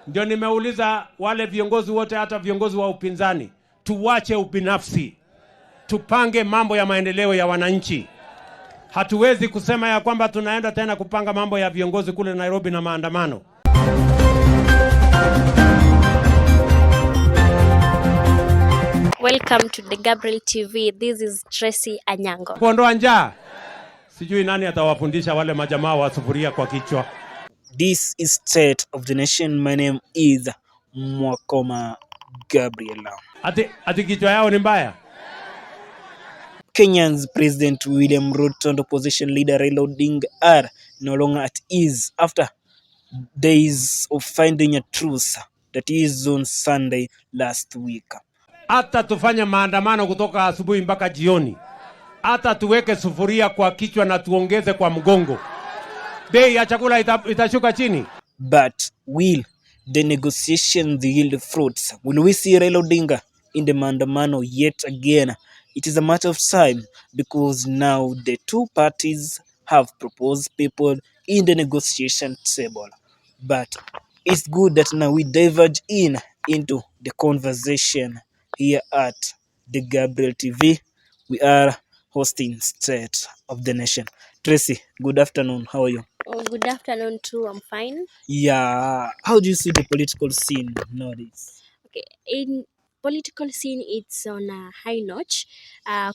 Ndio nimeuliza wale viongozi wote, hata viongozi wa upinzani, tuwache ubinafsi, tupange mambo ya maendeleo ya wananchi. Hatuwezi kusema ya kwamba tunaenda tena kupanga mambo ya viongozi kule Nairobi na maandamano. Welcome to the Gabriel TV. This is Tracy Anyango. Kuondoa njaa, sijui nani atawafundisha wale majamaa wa sufuria kwa kichwa. This is State of the Nation. My name is Mwakoma Gabriela. Ati kichwa yao ni mbaya. Kenya's President William Ruto and opposition leader Raila Odinga are no longer at ease after days of finding a truce that is on Sunday last week. Hata tufanye maandamano kutoka asubuhi mpaka jioni. Hata tuweke sufuria kwa kichwa na tuongeze kwa mgongo. Bei ya chakula itashuka chini. But will the negotiations yield fruits? Will we see Raila Odinga in the maandamano yet again? It is a matter of time because now the two parties have proposed people in the negotiation table. But it's good that now we diverge into the conversation here at the Gabriel TV. We are hosting State of the Nation. Tracy, good afternoon. How are you? Oh, good afternoon too. I'm fine. Yeah. How do you see the political scene nowadays? Okay, in political scene, it's on a high notch.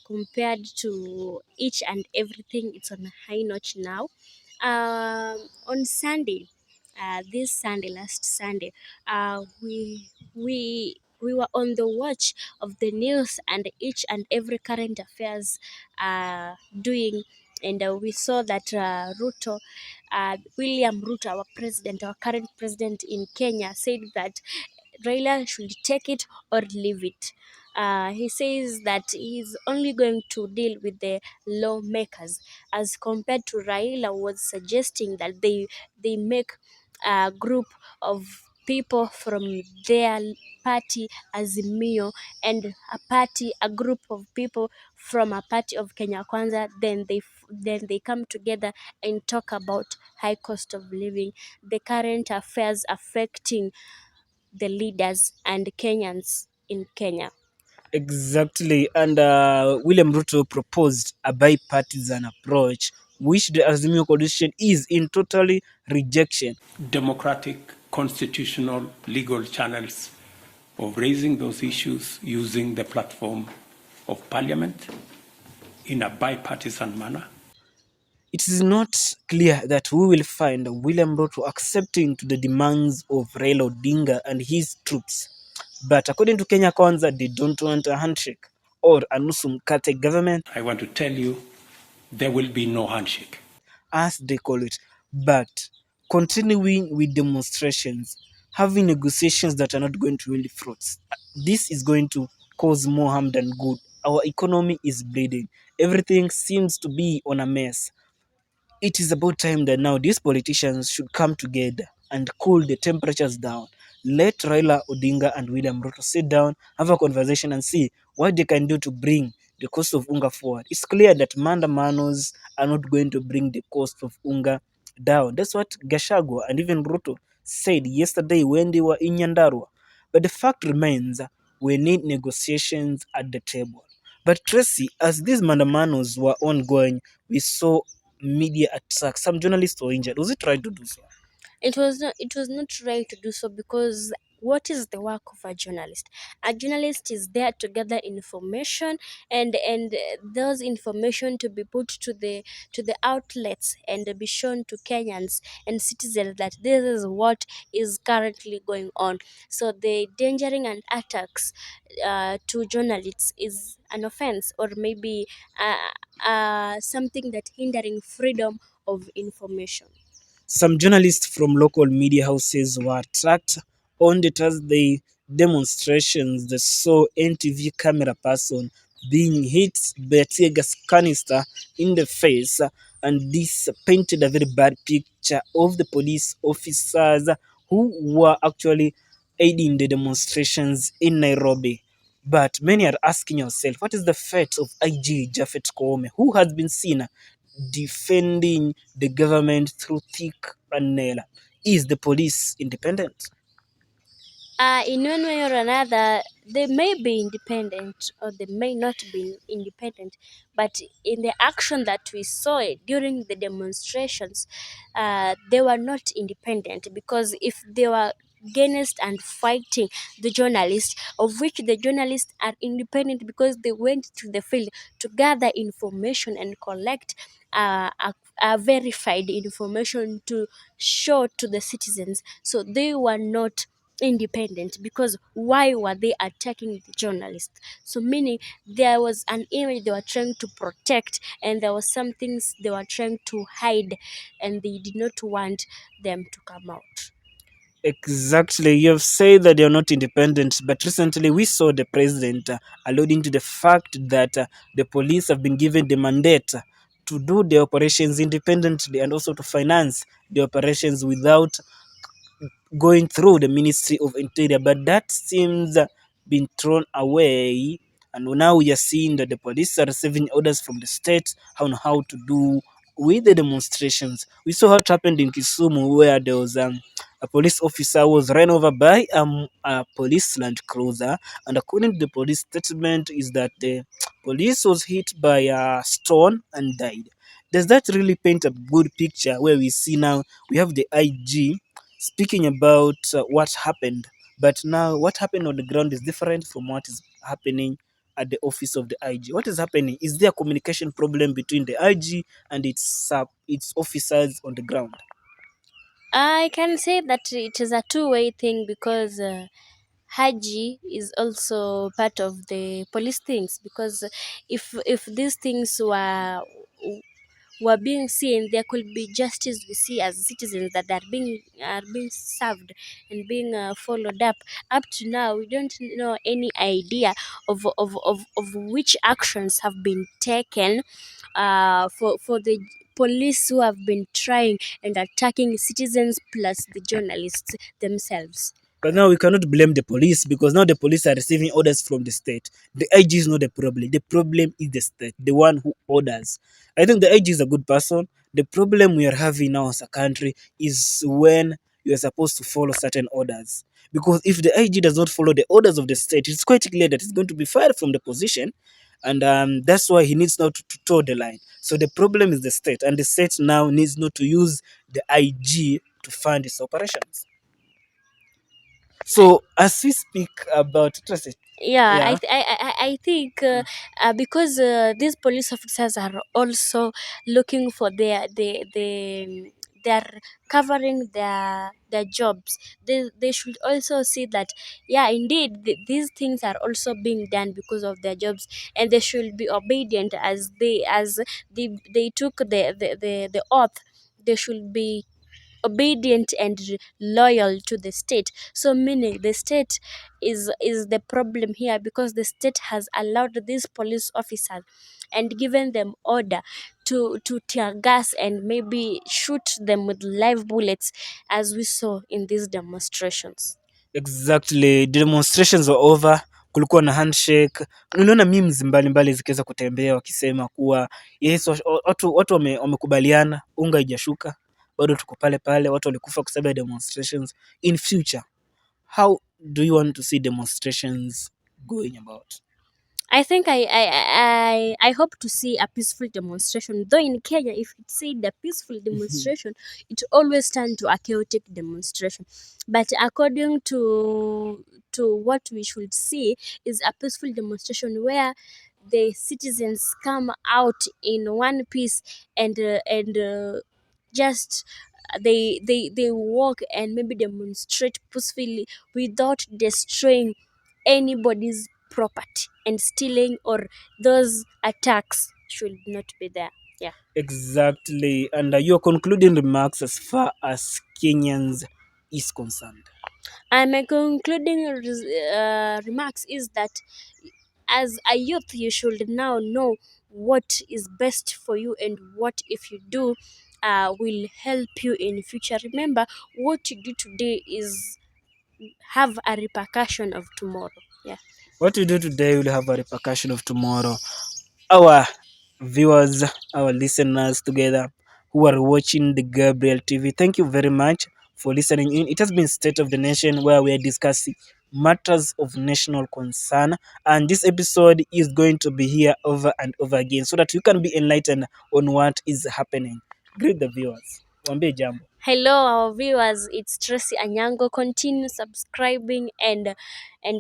Compared to each and everything, it's on a high notch now. On Sunday, last Sunday, we were on the watch of the news and each and every current affairs doing, and we saw that William Ruto, our current president in Kenya, said that Raila should take it or leave it. He says that he's only going to deal with the lawmakers, as compared to Raila was suggesting that they make a group of people from their party Azimio and a group of people from a party of Kenya Kwanza, then they come together and talk about high cost of living, the current affairs affecting the leaders and Kenyans in Kenya. Exactly. And William Ruto proposed a bipartisan approach, which the Azimio coalition is in totally rejection. Democratic, constitutional, legal channels of raising those issues using the platform of parliament in a bipartisan manner. It is not clear that we will find William Ruto accepting to the demands of Raila Odinga and his troops. But according to Kenya Kwanza, they don't want a handshake or a nusu mkate government. I want to tell you, there will be no handshake, as they call it, but continuing with demonstrations, having negotiations that are not going to yield fruits. This is going to cause more harm than good. Our economy is bleeding. Everything seems to be on a mess. It is about time that now these politicians should come together and cool the temperatures down. Let Raila Odinga and William Ruto sit down, have a conversation and see what they can do to bring the cost of unga forward. It's clear that maandamanos are not going to bring the cost of unga down. That's what Gachagua and even Ruto said yesterday when they were in Nyandarua. But the fact remains, we need negotiations at the table. But Tracy, as these maandamanos were ongoing, we saw media attacks. Some journalists were injured. Was it right to do so? It was not right to do so, because what is the work of a journalist? A journalist is there to gather information and those information to be put to the outlets and be shown to Kenyans and citizens that this is what is currently going on. So the endangering and attacks to journalists is an offense, or maybe something that hindering freedom of information. Some journalists from local media houses were attacked on the Thursday demonstrations. They saw NTV camera person being hit by a tear gas canister in the face, and this painted a very bad picture of the police officers who were actually aiding the demonstrations in Nairobi. But many are asking yourself, what is the fate of IG Japhet Koome, who has been seen defending the government through thick and nail? Is the police independent? In one way or another, they may be independent or they may not be independent, but in the action that we saw it during the demonstrations, they were not independent, because if they were against and fighting the journalists, of which the journalists are independent because they went to the field to gather information and collect a verified information to show to the citizens, so they were not independent, because why were they attacking the journalists? So meaning there was an image they were trying to protect, and there was some things they were trying to hide, and they did not want them to come out. Exactly. You have said that they are not independent, but recently we saw the president alluding to the fact that the police have been given the mandate to do the operations independently and also to finance the operations without going through the Ministry of Interior, but that seems been thrown away. And now we are seeing that the police are receiving orders from the state on how to do with the demonstrations. We saw what happened in Kisumu, where there was a police officer was run over by a police Land Cruiser, and according to the police statement, is that the police was hit by a stone and died. Does that really paint a good picture? Where we see now we have the IG speaking about what happened, but now what happened on the ground is different from what is happening at the office of the IG. What is happening? Is there a communication problem between the IG and its officers on the ground? I can say that it is a two-way thing, because Haji is also part of the police things, because if these things were being seen, there could be justice we see as citizens that are being served and being followed up. Up to now, we don't know any idea of which actions have been taken for the police who have been trying and attacking citizens plus the journalists themselves. But now we cannot blame the police because now the police are receiving orders from the state. The IG is not the problem. The problem is the state, the one who orders. I think the IG is a good person. The problem we are having now as a country is when you are supposed to follow certain orders. Because if the IG does not follow the orders of the state, it's quite clear that he's going to be fired from the position. And that's why he needs now to toe the line. So the problem is the state, and the state now needs not to use the IG to fund its operations. So as we speak about trust, Yeah, yeah, I think because these police officers are also looking for they're covering their jobs. They should also see that, yeah, indeed, these things are also being done because of their jobs, and they should be obedient as they took the oath. They should be obedient and loyal to the state. So meaning the state is the problem here, because the state has allowed these police officers and given them order to tear gas and maybe shoot them with live bullets, as we saw in these demonstrations. exactly. The demonstrations were over, kulikuwa na handshake. Unaona memes mbalimbali zikiweza kutembea wakisema kuwa yes, watu wamekubaliana, unga haijashuka, bado tuko pale pale, watu walikufa kwa sababu ya demonstrations. In future, how do you want to see demonstrations going about? I think I hope to see a peaceful demonstration. Though in Kenya, if it's said a peaceful demonstration, it always turns to a chaotic demonstration. But according to what we should see is a peaceful demonstration where the citizens come out in one piece, and just they walk and maybe demonstrate peacefully without destroying anybody's property, and stealing or those attacks should not be there. Yeah. Exactly. And your concluding remarks as far as Kenyans is concerned. And my concluding remarks is that as a youth, you should now know what is best for you, and what if you do will help you in future. Remember, what you do today is have a repercussion of tomorrow. Yeah. What we do today will have a repercussion of tomorrow. Our viewers, our listeners together who are watching the Gabriel TV, thank you very much for listening in. It has been State of the Nation, where we are discussing matters of national concern, and this episode is going to be here over and over again so that you can be enlightened on what is happening. Greet the viewers. Wambie jambo. Hello, our viewers. It's Tracy Anyango. Continue subscribing and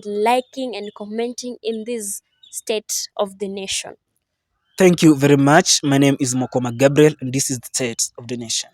liking and commenting in this State of the Nation. Thank you very much. My name is Mokoma Gabriel, and this is the State of the Nation.